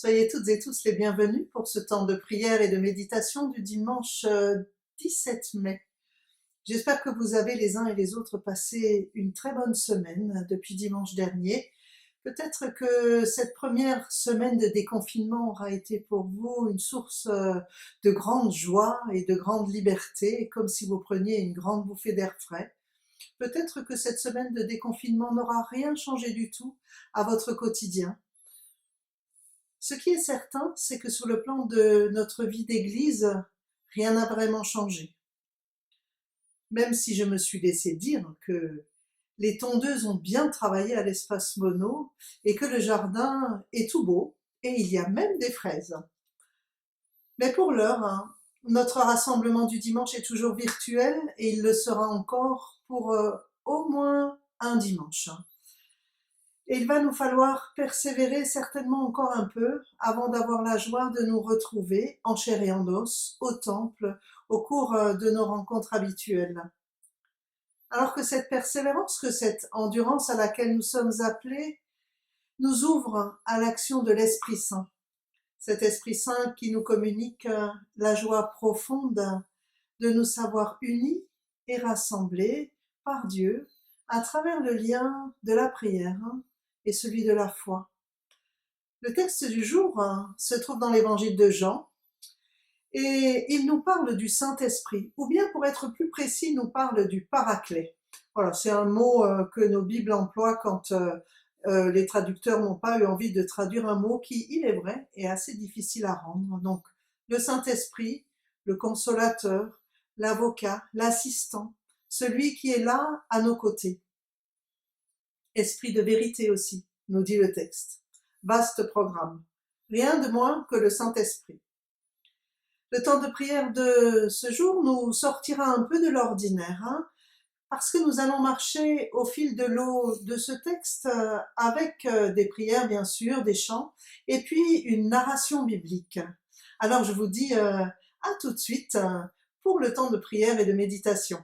Soyez toutes et tous les bienvenus pour ce temps de prière et de méditation du dimanche 17 mai. J'espère que vous avez les uns et les autres passé une très bonne semaine depuis dimanche dernier. Peut-être que cette première semaine de déconfinement aura été pour vous une source de grande joie et de grande liberté, comme si vous preniez une grande bouffée d'air frais. Peut-être que cette semaine de déconfinement n'aura rien changé du tout à votre quotidien. Ce qui est certain, c'est que sur le plan de notre vie d'église, rien n'a vraiment changé. Même si je me suis laissé dire que les tondeuses ont bien travaillé à l'espace mono et que le jardin est tout beau et il y a même des fraises. Mais pour l'heure, notre rassemblement du dimanche est toujours virtuel et il le sera encore pour au moins un dimanche. Et il va nous falloir persévérer certainement encore un peu avant d'avoir la joie de nous retrouver en chair et en os au temple au cours de nos rencontres habituelles. Alors que cette persévérance, que cette endurance à laquelle nous sommes appelés nous ouvre à l'action de l'Esprit Saint. Cet Esprit Saint qui nous communique la joie profonde de nous savoir unis et rassemblés par Dieu à travers le lien de la prière et celui de la foi. Le texte du jour se trouve dans l'évangile de Jean et il nous parle du Saint-Esprit, ou bien pour être plus précis, il nous parle du Paraclet. Voilà, c'est un mot que nos Bibles emploient quand les traducteurs n'ont pas eu envie de traduire un mot qui, il est vrai, est assez difficile à rendre. Donc, le Saint-Esprit, le consolateur, l'avocat, l'assistant, celui qui est là à nos côtés. Esprit de vérité aussi, nous dit le texte. Vaste programme. Rien de moins que le Saint-Esprit. Le temps de prière de ce jour nous sortira un peu de l'ordinaire, parce que nous allons marcher au fil de l'eau de ce texte avec des prières bien sûr, des chants, et puis une narration biblique. Alors je vous dis à tout de suite pour le temps de prière et de méditation.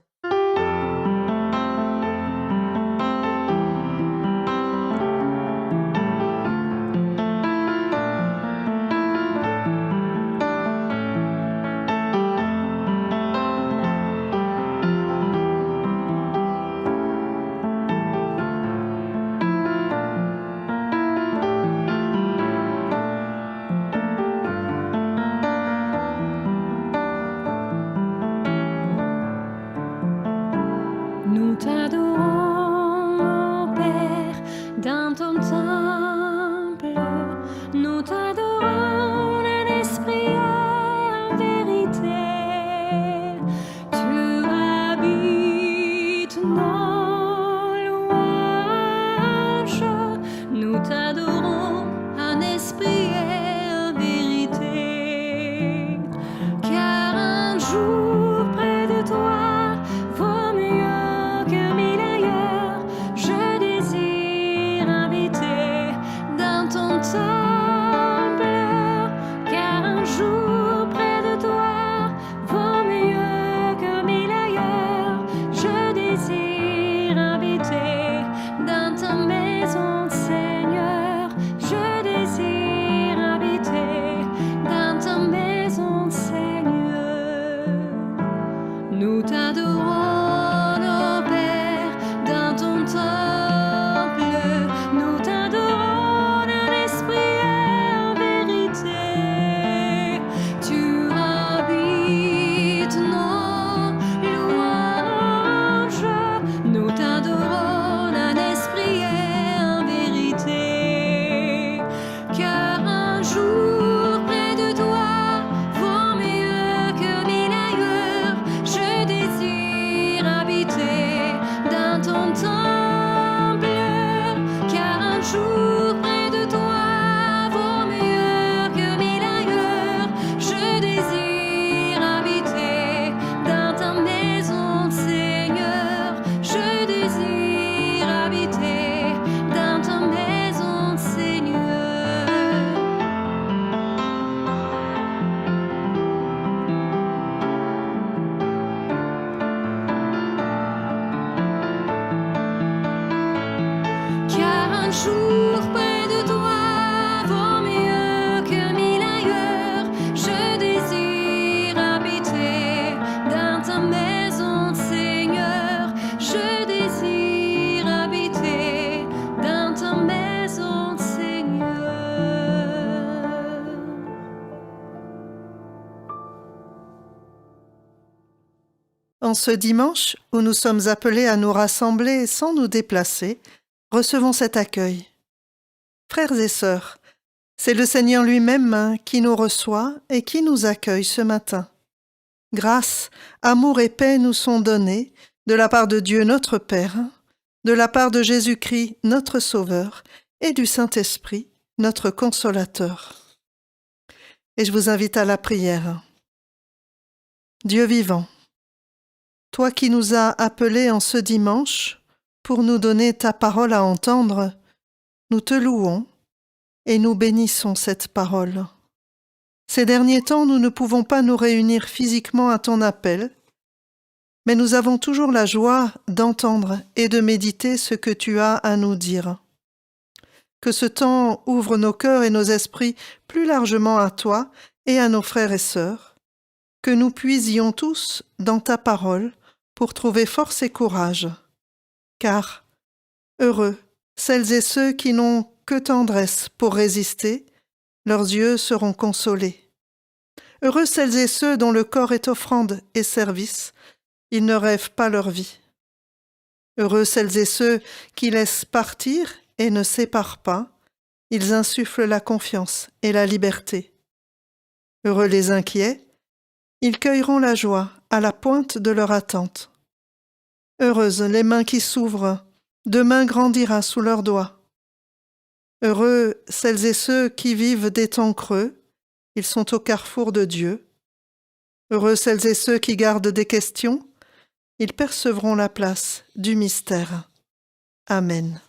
ce dimanche où nous sommes appelés à nous rassembler sans nous déplacer, recevons cet accueil. Frères et sœurs, c'est le Seigneur lui-même qui nous reçoit et qui nous accueille ce matin. Grâce, amour et paix nous sont donnés de la part de Dieu notre Père, de la part de Jésus-Christ notre Sauveur et du Saint-Esprit notre Consolateur. Et je vous invite à la prière. Dieu vivant, toi qui nous as appelés en ce dimanche pour nous donner ta parole à entendre, nous te louons et nous bénissons cette parole. Ces derniers temps, nous ne pouvons pas nous réunir physiquement à ton appel, mais nous avons toujours la joie d'entendre et de méditer ce que tu as à nous dire. Que ce temps ouvre nos cœurs et nos esprits plus largement à toi et à nos frères et sœurs, que nous puisions tous dans ta parole pour trouver force et courage. Car, heureux celles et ceux qui n'ont que tendresse pour résister, leurs yeux seront consolés. Heureux celles et ceux dont le corps est offrande et service, ils ne rêvent pas leur vie. Heureux celles et ceux qui laissent partir et ne séparent pas, ils insufflent la confiance et la liberté. Heureux les inquiets, ils cueilleront la joie à la pointe de leur attente. Heureuses les mains qui s'ouvrent, demain grandira sous leurs doigts. Heureux celles et ceux qui vivent des temps creux, ils sont au carrefour de Dieu. Heureux celles et ceux qui gardent des questions, ils percevront la place du mystère. Amen.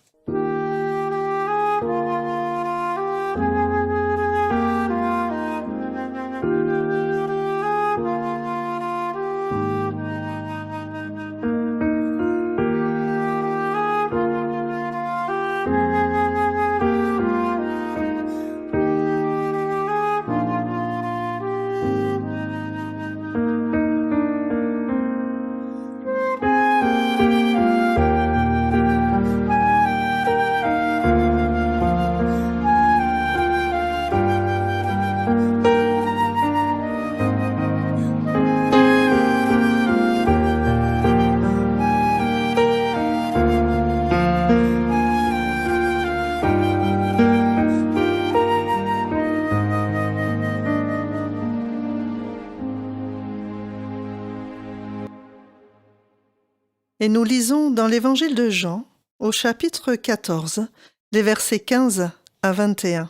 Et nous lisons dans l'Évangile de Jean, au chapitre 14, les versets 15 à 21.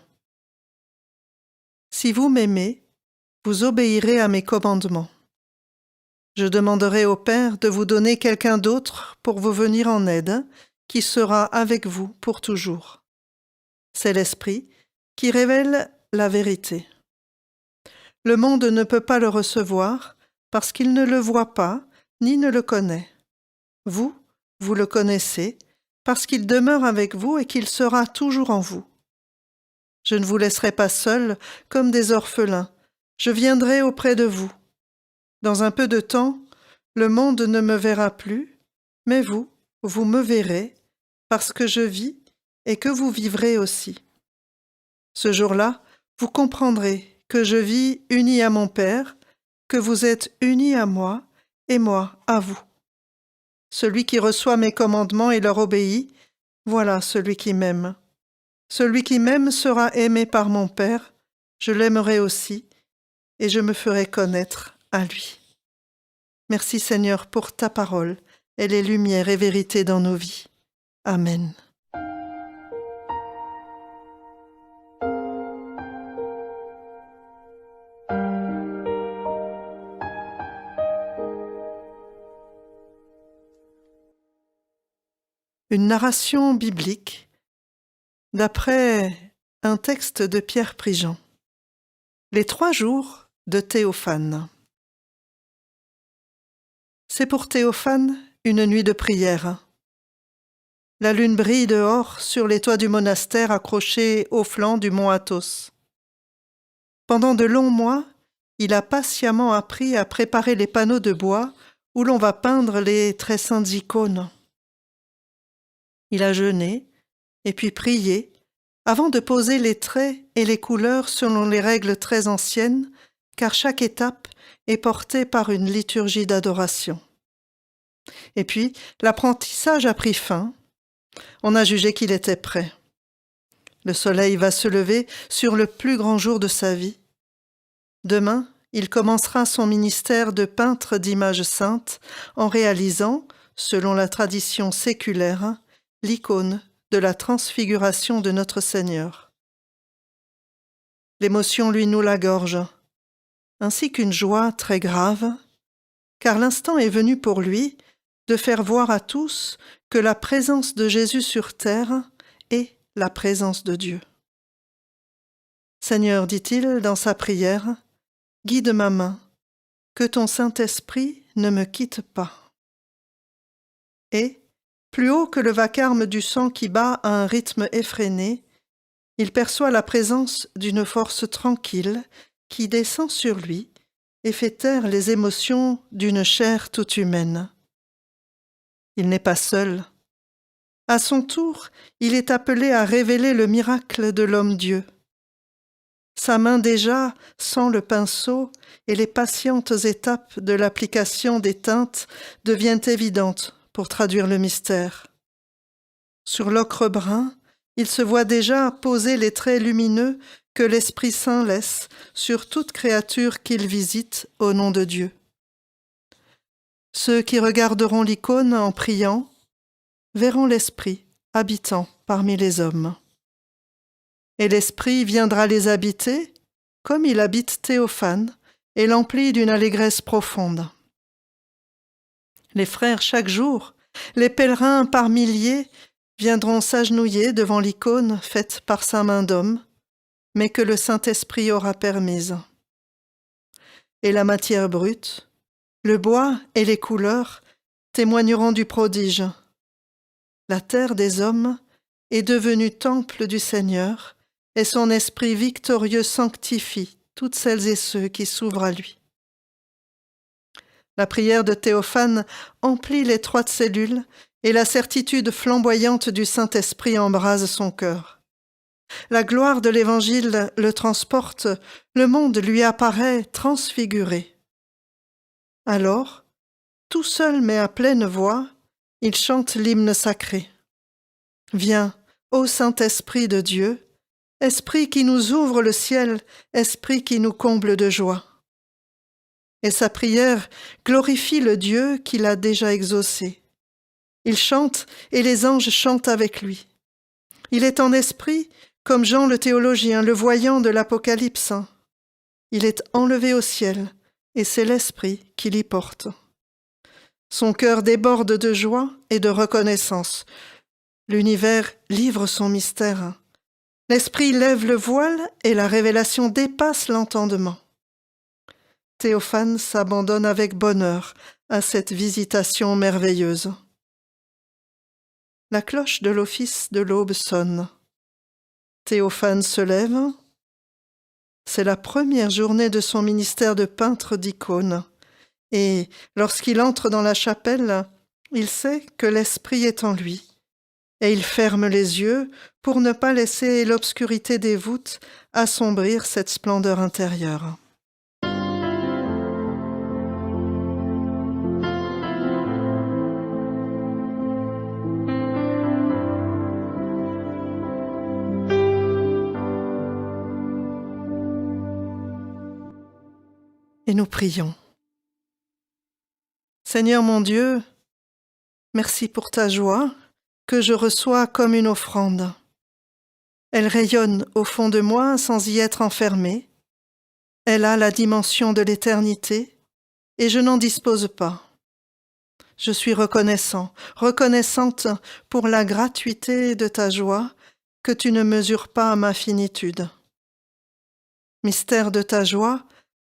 « Si vous m'aimez, vous obéirez à mes commandements. Je demanderai au Père de vous donner quelqu'un d'autre pour vous venir en aide, qui sera avec vous pour toujours. C'est l'Esprit qui révèle la vérité. Le monde ne peut pas le recevoir parce qu'il ne le voit pas ni ne le connaît. Vous, vous le connaissez, parce qu'il demeure avec vous et qu'il sera toujours en vous. Je ne vous laisserai pas seuls comme des orphelins, je viendrai auprès de vous. Dans un peu de temps, le monde ne me verra plus, mais vous, vous me verrez, parce que je vis et que vous vivrez aussi. Ce jour-là, vous comprendrez que je vis uni à mon Père, que vous êtes unis à moi et moi à vous. Celui qui reçoit mes commandements et leur obéit, voilà celui qui m'aime. Celui qui m'aime sera aimé par mon Père, je l'aimerai aussi, et je me ferai connaître à lui. Merci Seigneur pour ta parole, elle est lumière et vérité dans nos vies. Amen. Une narration biblique d'après un texte de Pierre Prigent. Les 3 jours de Théophane. C'est pour Théophane une nuit de prière. La lune brille dehors sur les toits du monastère accroché au flanc du mont Athos. Pendant de longs mois, il a patiemment appris à préparer les panneaux de bois où l'on va peindre les très saintes icônes. Il a jeûné et puis prié avant de poser les traits et les couleurs selon les règles très anciennes, car chaque étape est portée par une liturgie d'adoration. Et puis, l'apprentissage a pris fin. On a jugé qu'il était prêt. Le soleil va se lever sur le plus grand jour de sa vie. Demain, il commencera son ministère de peintre d'images saintes en réalisant, selon la tradition séculaire, l'icône de la transfiguration de notre Seigneur. L'émotion lui noue la gorge, ainsi qu'une joie très grave, car l'instant est venu pour lui de faire voir à tous que la présence de Jésus sur terre est la présence de Dieu. Seigneur, dit-il dans sa prière, guide ma main, que ton Saint-Esprit ne me quitte pas. Et, plus haut que le vacarme du sang qui bat à un rythme effréné, il perçoit la présence d'une force tranquille qui descend sur lui et fait taire les émotions d'une chair toute humaine. Il n'est pas seul. À son tour, il est appelé à révéler le miracle de l'homme-dieu. Sa main déjà sent le pinceau et les patientes étapes de l'application des teintes deviennent évidentes pour traduire le mystère. Sur l'ocre brun, il se voit déjà poser les traits lumineux que l'Esprit Saint laisse sur toute créature qu'il visite au nom de Dieu. Ceux qui regarderont l'icône en priant verront l'Esprit habitant parmi les hommes. Et l'Esprit viendra les habiter, comme il habite Théophane, et l'emplit d'une allégresse profonde. Les frères chaque jour, les pèlerins par milliers, viendront s'agenouiller devant l'icône faite par sa main d'homme, mais que le Saint-Esprit aura permise. Et la matière brute, le bois et les couleurs témoigneront du prodige. La terre des hommes est devenue temple du Seigneur, et son esprit victorieux sanctifie toutes celles et ceux qui s'ouvrent à lui. La prière de Théophane emplit l'étroite cellule et la certitude flamboyante du Saint-Esprit embrase son cœur. La gloire de l'Évangile le transporte, le monde lui apparaît transfiguré. Alors, tout seul mais à pleine voix, il chante l'hymne sacré. Viens, ô Saint-Esprit de Dieu, Esprit qui nous ouvre le ciel, Esprit qui nous comble de joie. Et sa prière glorifie le Dieu qu'il a déjà exaucé. Il chante et les anges chantent avec lui. Il est en esprit comme Jean le théologien, le voyant de l'Apocalypse. Il est enlevé au ciel et c'est l'Esprit qui l'y porte. Son cœur déborde de joie et de reconnaissance. L'univers livre son mystère. L'Esprit lève le voile et la révélation dépasse l'entendement. Théophane s'abandonne avec bonheur à cette visitation merveilleuse. La cloche de l'office de l'aube sonne. Théophane se lève. C'est la première journée de son ministère de peintre d'icônes. Et lorsqu'il entre dans la chapelle, il sait que l'Esprit est en lui. Et il ferme les yeux pour ne pas laisser l'obscurité des voûtes assombrir cette splendeur intérieure. Et nous prions. Seigneur mon Dieu, merci pour ta joie que je reçois comme une offrande. Elle rayonne au fond de moi sans y être enfermée. Elle a la dimension de l'éternité et je n'en dispose pas. Je suis reconnaissante pour la gratuité de ta joie que tu ne mesures pas à ma finitude. Mystère de ta joie,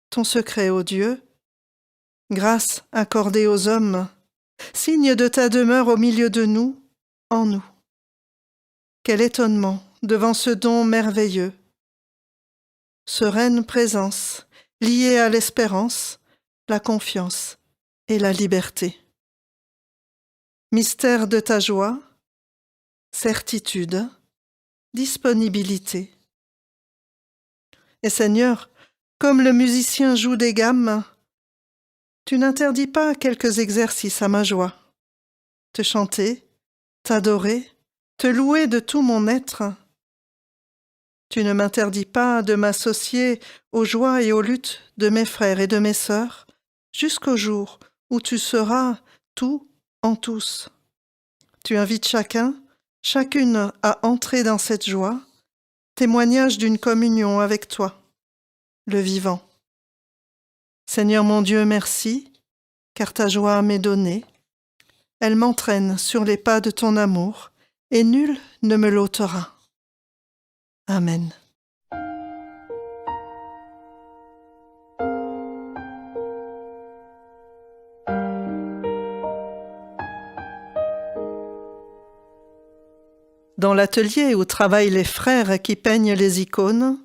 ton secret, ô Dieu, grâce accordée aux hommes, signe de ta demeure au milieu de nous, en nous. Quel étonnement devant ce don merveilleux. Sereine présence, liée à l'espérance, la confiance et la liberté. Mystère de ta joie, certitude, disponibilité. Et Seigneur, comme le musicien joue des gammes, tu n'interdis pas quelques exercices à ma joie. te chanter, t'adorer, te louer de tout mon être. Tu ne m'interdis pas de m'associer aux joies et aux luttes de mes frères et de mes sœurs, jusqu'au jour où tu seras tout en tous. Tu invites chacune à entrer dans cette joie, témoignage d'une communion avec toi, le vivant. Seigneur mon Dieu, merci, car ta joie m'est donnée. Elle m'entraîne sur les pas de ton amour, et nul ne me l'ôtera. Amen. Dans l'atelier où travaillent les frères qui peignent les icônes,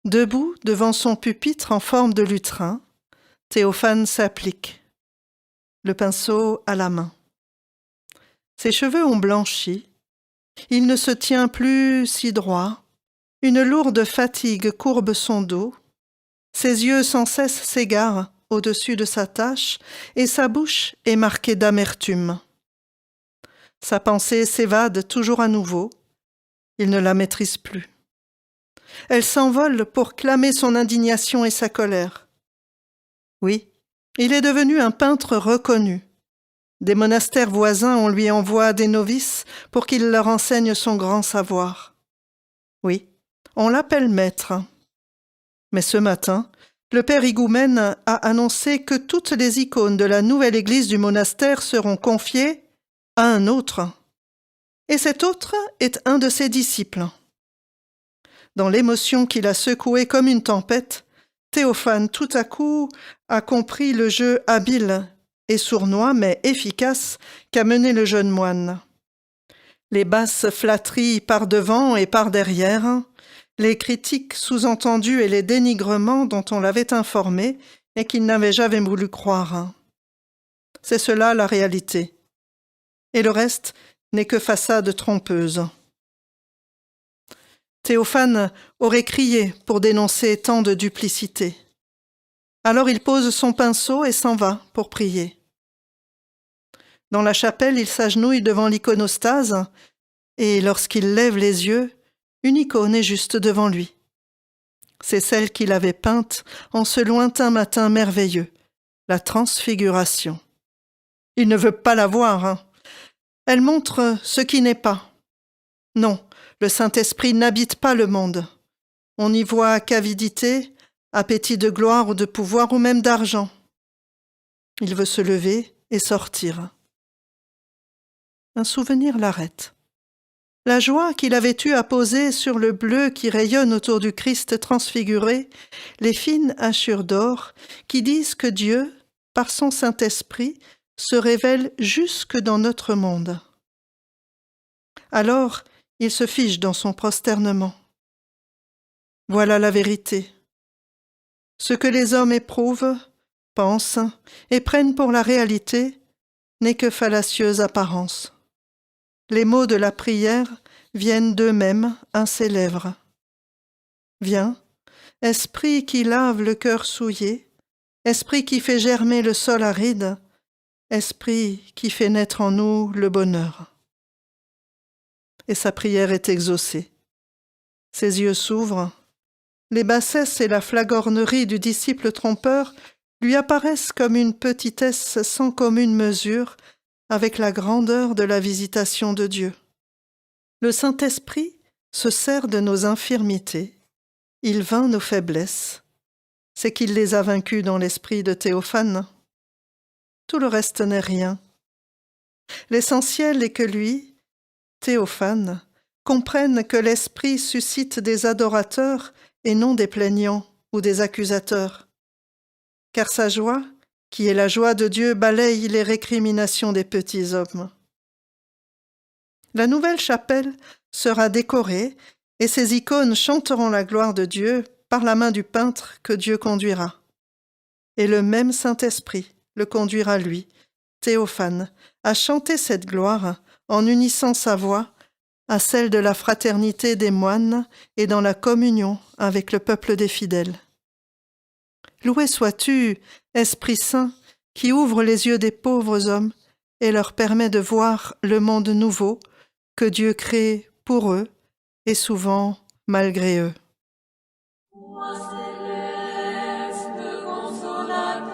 debout devant son pupitre en forme de lutrin, Théophane s'applique, le pinceau à la main. Ses cheveux ont blanchi, il ne se tient plus si droit, une lourde fatigue courbe son dos, ses yeux sans cesse s'égarent au-dessus de sa tâche et sa bouche est marquée d'amertume. Sa pensée s'évade toujours à nouveau, il ne la maîtrise plus. Elle s'envole pour clamer son indignation et sa colère. Oui, il est devenu un peintre reconnu. Des monastères voisins, on lui envoie des novices pour qu'il leur enseigne son grand savoir. Oui, on l'appelle maître. Mais ce matin, le père higoumène a annoncé que toutes les icônes de la nouvelle église du monastère seront confiées à un autre. Et cet autre est un de ses disciples. Dans l'émotion qui l'a secoué comme une tempête, Théophane tout à coup a compris le jeu habile et sournois mais efficace qu'a mené le jeune moine. Les basses flatteries par devant et par derrière, les critiques sous-entendues et les dénigrements dont on l'avait informé et qu'il n'avait jamais voulu croire. C'est cela la réalité. Et le reste n'est que façade trompeuse. Théophane aurait crié pour dénoncer tant de duplicité. Alors il pose son pinceau et s'en va pour prier. Dans la chapelle, il s'agenouille devant l'iconostase et lorsqu'il lève les yeux, une icône est juste devant lui. C'est celle qu'il avait peinte en ce lointain matin merveilleux, la transfiguration. Il ne veut pas la voir. Elle montre ce qui n'est pas. Non, le Saint-Esprit n'habite pas le monde. On n'y voit qu'avidité, appétit de gloire ou de pouvoir ou même d'argent. Il veut se lever et sortir. Un souvenir l'arrête. La joie qu'il avait eue à poser sur le bleu qui rayonne autour du Christ transfiguré, les fines hachures d'or qui disent que Dieu, par son Saint-Esprit, se révèle jusque dans notre monde. Alors, il se fige dans son prosternement. Voilà la vérité. Ce que les hommes éprouvent, pensent et prennent pour la réalité n'est que fallacieuse apparence. Les mots de la prière viennent d'eux-mêmes à ses lèvres. Viens, esprit qui lave le cœur souillé, esprit qui fait germer le sol aride, esprit qui fait naître en nous le bonheur. Et sa prière est exaucée. Ses yeux s'ouvrent. Les bassesses et la flagornerie du disciple trompeur lui apparaissent comme une petitesse sans commune mesure avec la grandeur de la visitation de Dieu. Le Saint-Esprit se sert de nos infirmités. Il vainc nos faiblesses. C'est qu'il les a vaincues dans l'esprit de Théophane. Tout le reste n'est rien. L'essentiel est que lui, Théophane, comprenne que l'Esprit suscite des adorateurs et non des plaignants ou des accusateurs. Car sa joie, qui est la joie de Dieu, balaye les récriminations des petits hommes. La nouvelle chapelle sera décorée et ses icônes chanteront la gloire de Dieu par la main du peintre que Dieu conduira. Et le même Saint-Esprit le conduira lui, Théophane, à chanter cette gloire en unissant sa voix à celle de la fraternité des moines et dans la communion avec le peuple des fidèles. Loué sois-tu, Esprit Saint, qui ouvre les yeux des pauvres hommes et leur permet de voir le monde nouveau que Dieu crée pour eux et souvent malgré eux. Roi céleste, consolateur,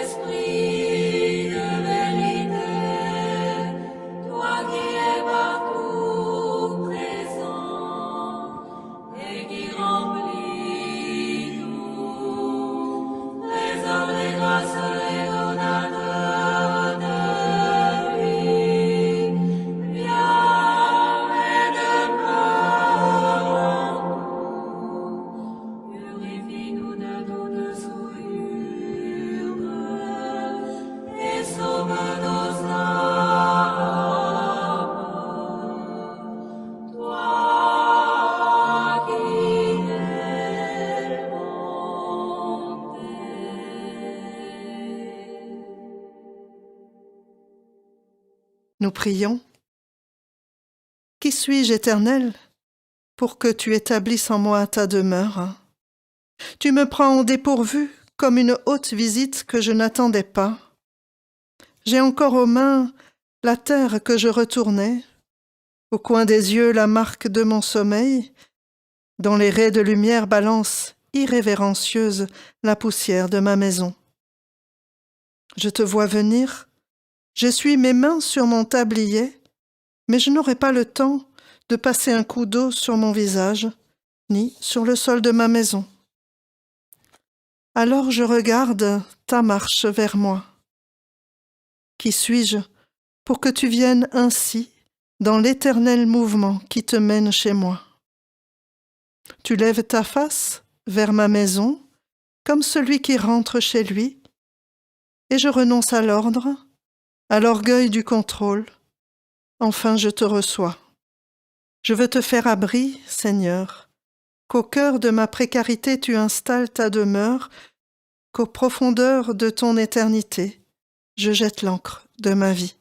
esprit de vérité, toi qui es partout présent et qui remplis tout, trésor des grâces et donateurs de vie, viens et demeure en nous, purifie-nous de toute souillure et sauve nos âmes, toi qui es bonté. Nous prions. Qui suis-je, Éternel, pour que tu établisses en moi ta demeure? Tu me prends au dépourvu comme une haute visite que je n'attendais pas. J'ai encore aux mains la terre que je retournais, au coin des yeux la marque de mon sommeil, dont les raies de lumière balancent irrévérencieuse la poussière de ma maison. Je te vois venir, j'essuie mes mains sur mon tablier, mais je n'aurai pas le temps de passer un coup d'eau sur mon visage, ni sur le sol de ma maison. Alors je regarde ta marche vers moi. Qui suis-je pour que tu viennes ainsi dans l'éternel mouvement qui te mène chez moi? Tu lèves ta face vers ma maison comme celui qui rentre chez lui, et je renonce à l'ordre, à l'orgueil du contrôle. Enfin je te reçois. Je veux te faire abri, Seigneur, qu'au cœur de ma précarité tu installes ta demeure, qu'aux profondeurs de ton éternité, je jette l'ancre de ma vie.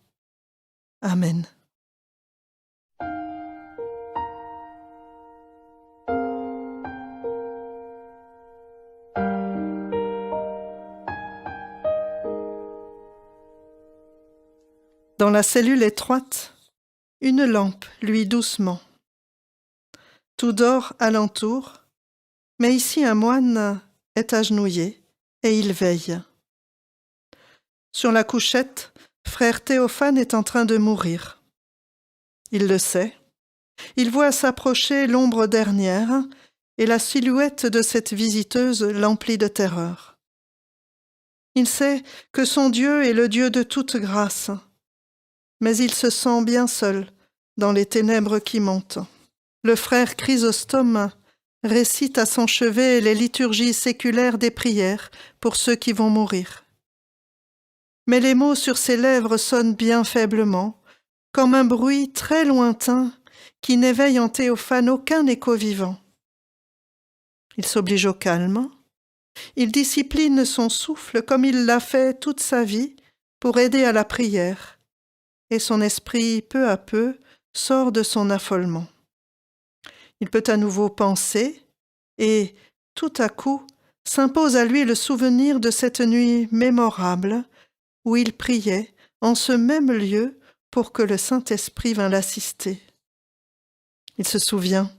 Amen. Dans la cellule étroite, une lampe luit doucement. Tout dort alentour, mais ici un moine est agenouillé et il veille. Sur la couchette, frère Théophane est en train de mourir. Il le sait. Il voit s'approcher l'ombre dernière et la silhouette de cette visiteuse l'emplit de terreur. Il sait que son Dieu est le Dieu de toute grâce, mais il se sent bien seul dans les ténèbres qui montent. Le frère Chrysostome récite à son chevet les liturgies séculaires des prières pour ceux qui vont mourir. Mais les mots sur ses lèvres sonnent bien faiblement, comme un bruit très lointain qui n'éveille en Théophane aucun écho vivant. Il s'oblige au calme, il discipline son souffle comme il l'a fait toute sa vie pour aider à la prière, et son esprit, peu à peu, sort de son affolement. Il peut à nouveau penser, et, tout à coup, s'impose à lui le souvenir de cette nuit mémorable où il priait en ce même lieu pour que le Saint-Esprit vînt l'assister. Il se souvient.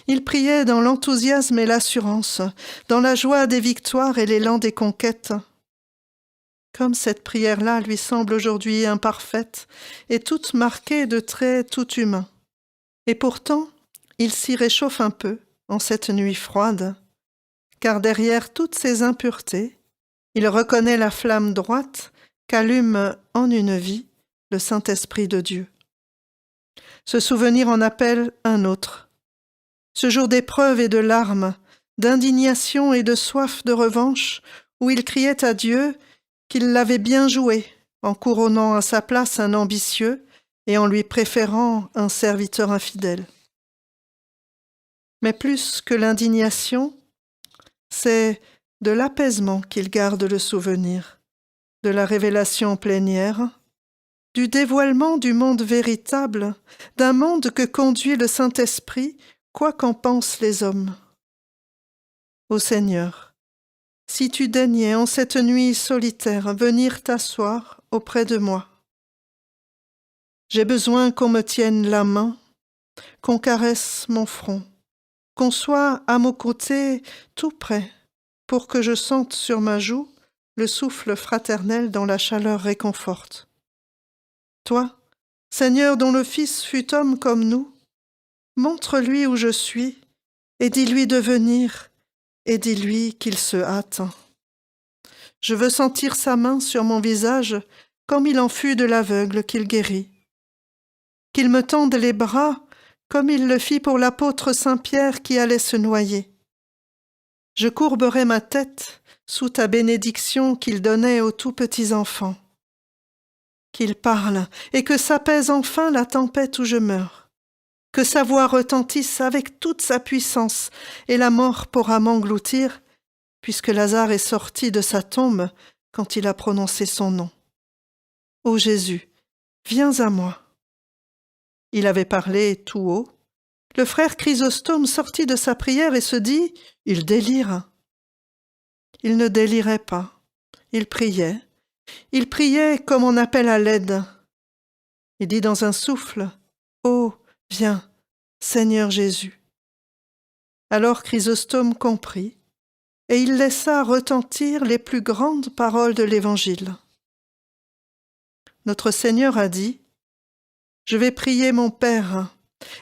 Il priait dans l'enthousiasme et l'assurance, dans la joie des victoires et l'élan des conquêtes. Comme cette prière-là lui semble aujourd'hui imparfaite et toute marquée de traits tout humains. Et pourtant, il s'y réchauffe un peu en cette nuit froide, car derrière toutes ces impuretés, il reconnaît la flamme droite qu'allume en une vie le Saint-Esprit de Dieu. Ce souvenir en appelle un autre. Ce jour d'épreuve et de larmes, d'indignation et de soif de revanche, où il criait à Dieu qu'il l'avait bien joué, en couronnant à sa place un ambitieux et en lui préférant un serviteur infidèle. Mais plus que l'indignation, c'est de l'apaisement qu'il garde le souvenir, de la révélation plénière, du dévoilement du monde véritable, d'un monde que conduit le Saint-Esprit, quoi qu'en pensent les hommes. Ô Seigneur, si tu daignais en cette nuit solitaire venir t'asseoir auprès de moi. J'ai besoin qu'on me tienne la main, qu'on caresse mon front, qu'on soit à mon côté tout près, pour que je sente sur ma joue le souffle fraternel dont la chaleur réconforte. Toi, Seigneur dont le Fils fut homme comme nous, montre-lui où je suis, et dis-lui de venir, et dis-lui qu'il se hâte. Je veux sentir sa main sur mon visage, comme il en fut de l'aveugle qu'il guérit. Qu'il me tende les bras, comme il le fit pour l'apôtre Saint-Pierre qui allait se noyer. Je courberai ma tête sous ta bénédiction qu'il donnait aux tout petits enfants. Qu'il parle, et que s'apaise enfin la tempête où je meurs. Que sa voix retentisse avec toute sa puissance, et la mort pourra m'engloutir, puisque Lazare est sorti de sa tombe quand il a prononcé son nom. Ô Jésus, viens à moi. Il avait parlé tout haut. Le frère Chrysostome sortit de sa prière et se dit « Il délire ». Il ne délirait pas. Il priait. Il priait comme on appelle à l'aide. Il dit dans un souffle « Oh, viens, Seigneur Jésus ». Alors Chrysostome comprit, et il laissa retentir les plus grandes paroles de l'Évangile. Notre Seigneur a dit « Je vais prier mon Père,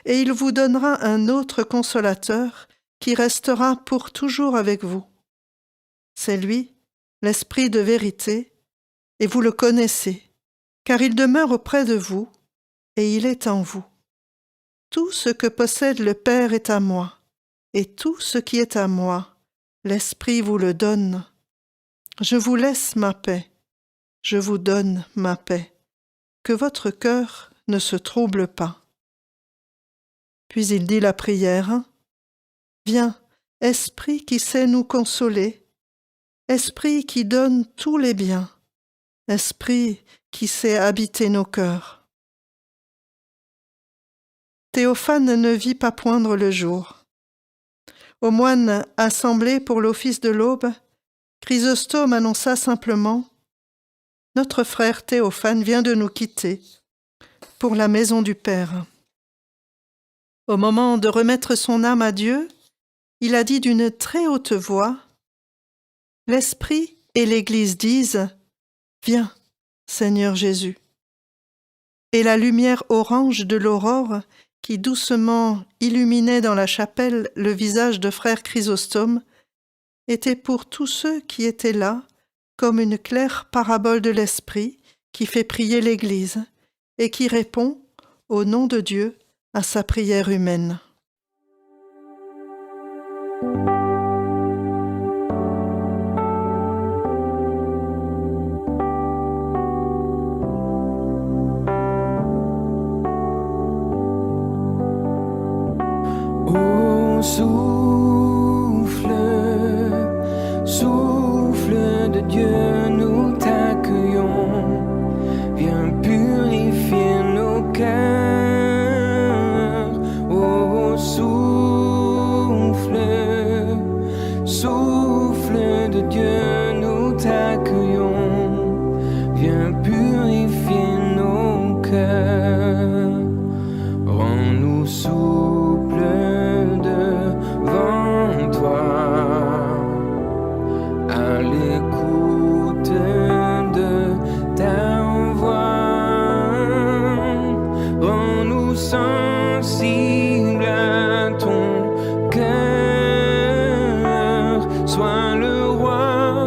et il vous donnera un autre consolateur qui restera pour toujours avec vous. C'est lui, l'Esprit de vérité, et vous le connaissez, car il demeure auprès de vous, et il est en vous. Tout ce que possède le Père est à moi, et tout ce qui est à moi, l'Esprit vous le donne. Je vous laisse ma paix, je vous donne ma paix. Que votre cœur ne se trouble pas. » Puis il dit la prière. Viens, Esprit qui sait nous consoler, Esprit qui donne tous les biens, Esprit qui sait habiter nos cœurs. Théophane ne vit pas poindre le jour. Aux moines assemblés pour l'office de l'aube, Chrysostome annonça simplement « Notre frère Théophane vient de nous quitter pour la maison du Père. » Au moment de remettre son âme à Dieu, il a dit d'une très haute voix « L'Esprit et l'Église disent « Viens, Seigneur Jésus ». Et la lumière orange de l'aurore qui doucement illuminait dans la chapelle le visage de frère Chrysostome était pour tous ceux qui étaient là comme une claire parabole de l'Esprit qui fait prier l'Église et qui répond, au nom de Dieu, à sa prière humaine. Ô souffle, souffle de Dieu, nous t'accueillons, viens purifier nos cœurs. Ô souffle, souffle de Dieu, nous t'accueillons, viens purifier nos cœurs. Rends-nous souples devant toi, à l'écoute de ta voix. Rends-nous sensibles à ton cœur. Sois le roi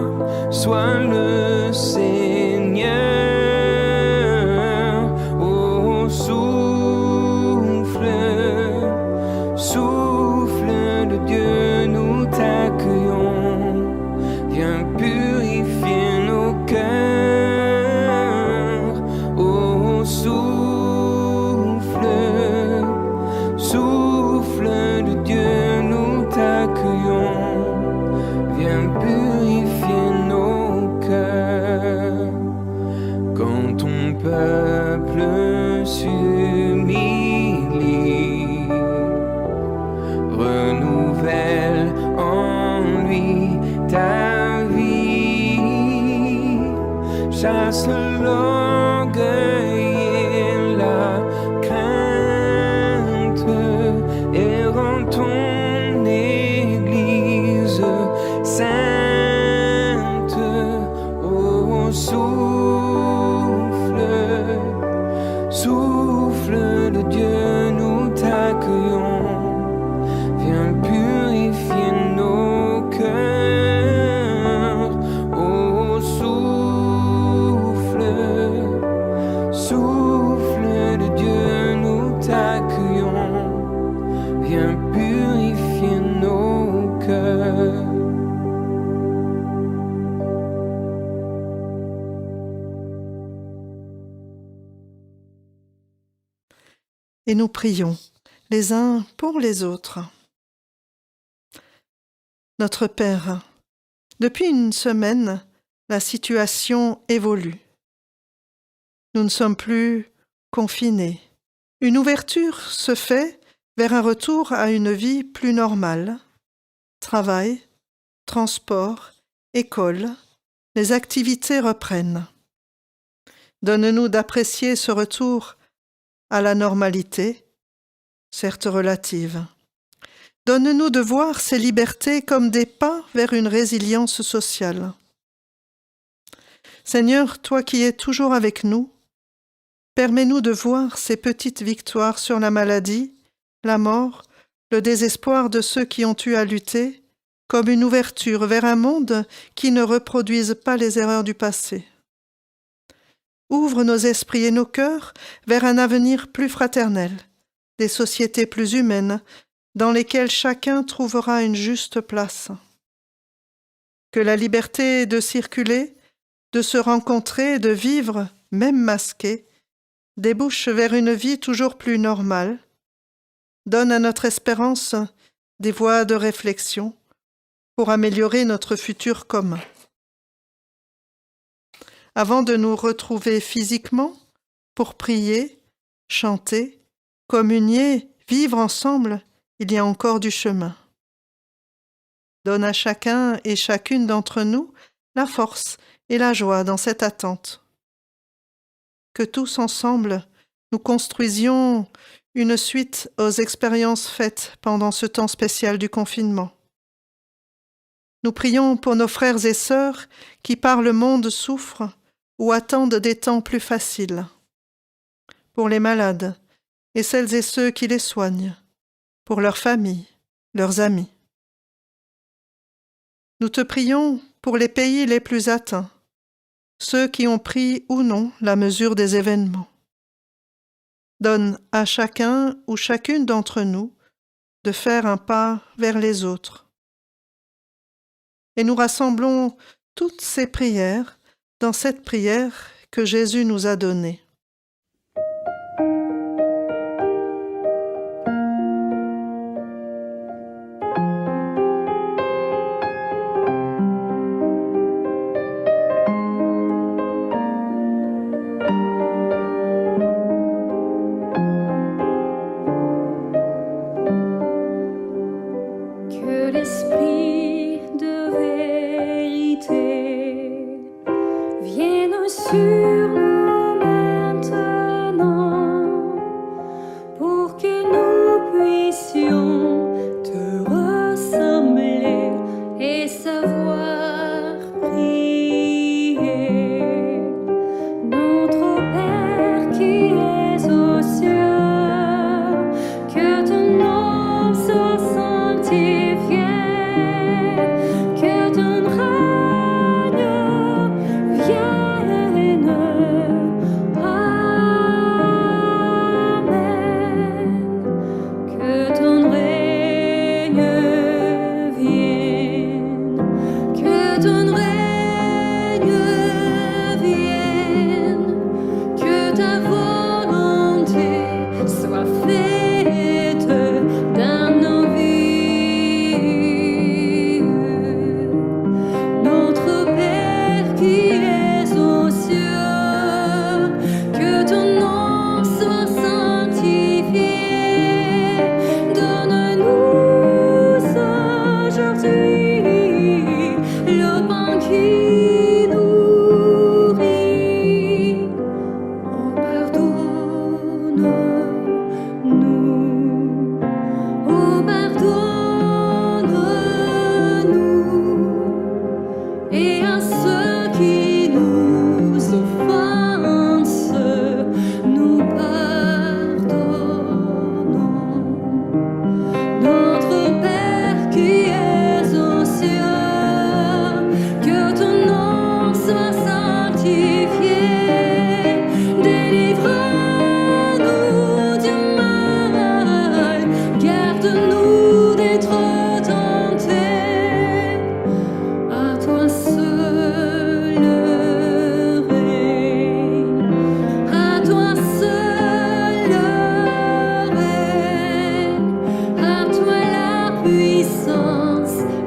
chasse l'orgueil et la crainte et rend ton Église sainte. Oh, souffle de Dieu, nous t'accueillons. Viens purifier nos cœurs. Oh, souffle de Dieu, nous t'accueillons. Viens purifier nos cœurs. Et nous prions les uns pour les autres. Notre Père, depuis une semaine, la situation évolue. Nous ne sommes plus confinés. Une ouverture se fait vers un retour à une vie plus normale. Travail, transport, école, les activités reprennent. Donne-nous d'apprécier ce retour à la normalité, certes relative. Donne-nous de voir ces libertés comme des pas vers une résilience sociale. Seigneur, toi qui es toujours avec nous, permets-nous de voir ces petites victoires sur la maladie, la mort, le désespoir de ceux qui ont eu à lutter, comme une ouverture vers un monde qui ne reproduise pas les erreurs du passé. Ouvre nos esprits et nos cœurs vers un avenir plus fraternel, des sociétés plus humaines, dans lesquelles chacun trouvera une juste place. Que la liberté de circuler, de se rencontrer, de vivre, même masqué, débouche vers une vie toujours plus normale, donne à notre espérance des voies de réflexion pour améliorer notre futur commun. Avant de nous retrouver physiquement pour prier, chanter, communier, vivre ensemble, il y a encore du chemin. Donne à chacun et chacune d'entre nous la force et la joie dans cette attente. Que tous ensemble, nous construisions une suite aux expériences faites pendant ce temps spécial du confinement. Nous prions pour nos frères et sœurs qui par le monde souffrent ou attendent des temps plus faciles, pour les malades et celles et ceux qui les soignent, pour leurs familles, leurs amis. Nous te prions pour les pays les plus atteints, ceux qui ont pris ou non la mesure des événements. Donne à chacun ou chacune d'entre nous de faire un pas vers les autres. Et nous rassemblons toutes ces prières dans cette prière que Jésus nous a donnée. Que l'esprit de vérité vienne sur nos mères.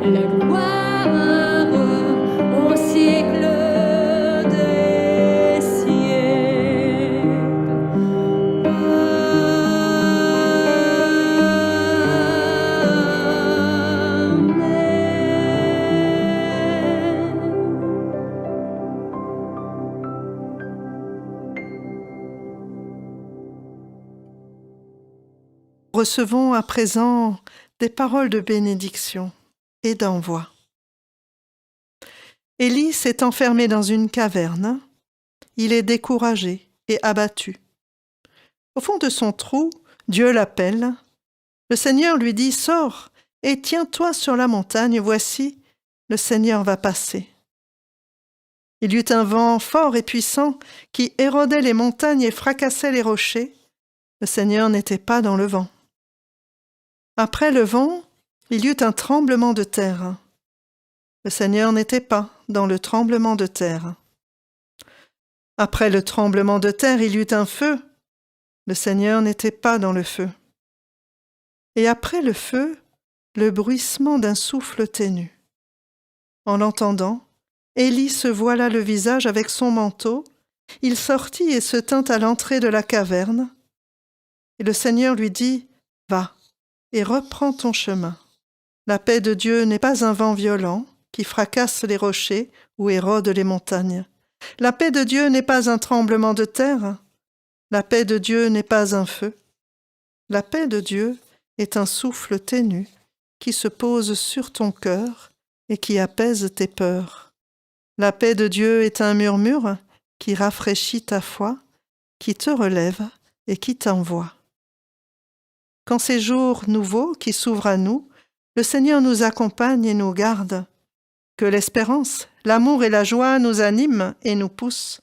la gloire au siècle des siècles. Recevons à présent des paroles de bénédiction et d'envoi. Élie s'est enfermé dans une caverne. Il est découragé et abattu. Au fond de son trou, Dieu l'appelle. Le Seigneur lui dit « Sors et tiens-toi sur la montagne, voici, le Seigneur va passer. » Il y eut un vent fort et puissant qui érodait les montagnes et fracassait les rochers. Le Seigneur n'était pas dans le vent. Après le vent, il y eut un tremblement de terre. Le Seigneur n'était pas dans le tremblement de terre. Après le tremblement de terre, il y eut un feu. Le Seigneur n'était pas dans le feu. Et après le feu, le bruissement d'un souffle ténu. En l'entendant, Élie se voila le visage avec son manteau. Il sortit et se tint à l'entrée de la caverne. Et le Seigneur lui dit « Va et reprends ton chemin. La paix de Dieu n'est pas un vent violent qui fracasse les rochers ou érode les montagnes. La paix de Dieu n'est pas un tremblement de terre. La paix de Dieu n'est pas un feu. La paix de Dieu est un souffle ténu qui se pose sur ton cœur et qui apaise tes peurs. La paix de Dieu est un murmure qui rafraîchit ta foi, qui te relève et qui t'envoie. Quand ces jours nouveaux qui s'ouvrent à nous, le Seigneur nous accompagne et nous garde. Que l'espérance, l'amour et la joie nous animent et nous poussent.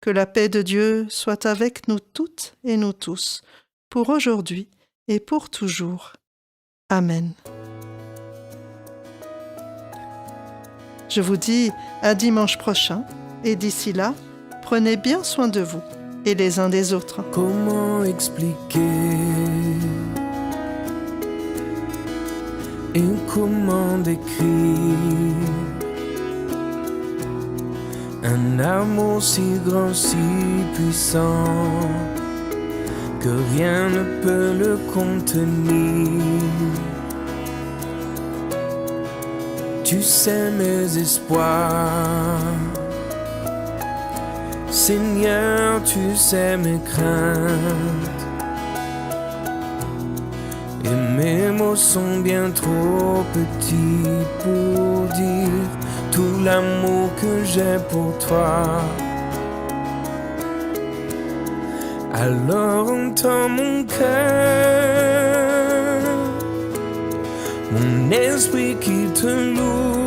Que la paix de Dieu soit avec nous toutes et nous tous, pour aujourd'hui et pour toujours. Amen. Je vous dis à dimanche prochain et d'ici là, prenez bien soin de vous et les uns des autres. Comment expliquer et comment décrire un amour si grand, si puissant que rien ne peut le contenir. Tu sais mes espoirs, Seigneur, tu sais mes craintes, et mes mots sont bien trop petits pour dire tout l'amour que j'ai pour toi. Alors entends mon cœur, mon esprit qui te loue.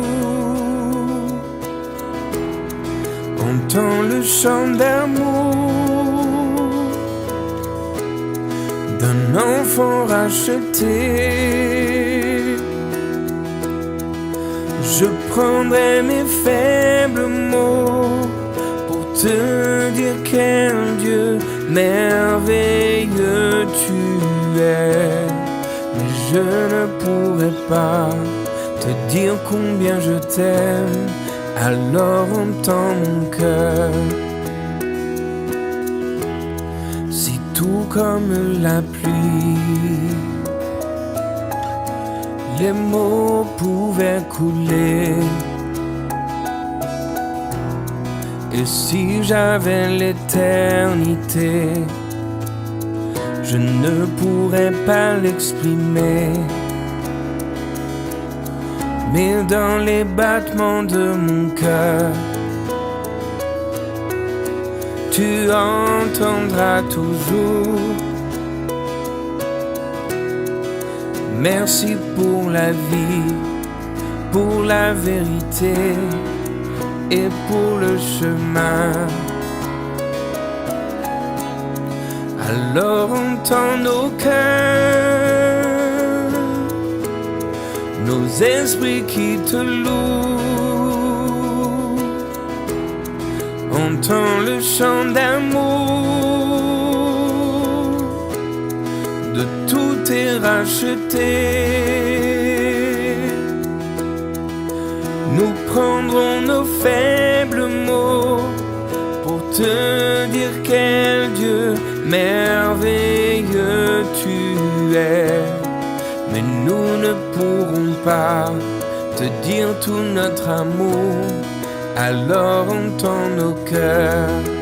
Entends le chant d'amour d'un enfant racheté. Je prendrai mes faibles mots pour te dire quel Dieu merveilleux tu es. Mais je ne pourrai pas te dire combien je t'aime. Alors entends mon cœur. Si tout comme la pluie, les mots pouvaient couler, et si j'avais l'éternité, je ne pourrais pas l'exprimer. Mais dans les battements de mon cœur, tu entendras toujours. Merci pour la vie, pour la vérité et pour le chemin. Alors entends nos cœurs, nos esprits qui te louent. Entends le chant d'amour de tout est racheté. Nous prendrons nos faibles mots pour te dire quel Dieu merveilleux tu es. Mais nous ne pourrons pas te dire tout notre amour, alors entends nos cœurs.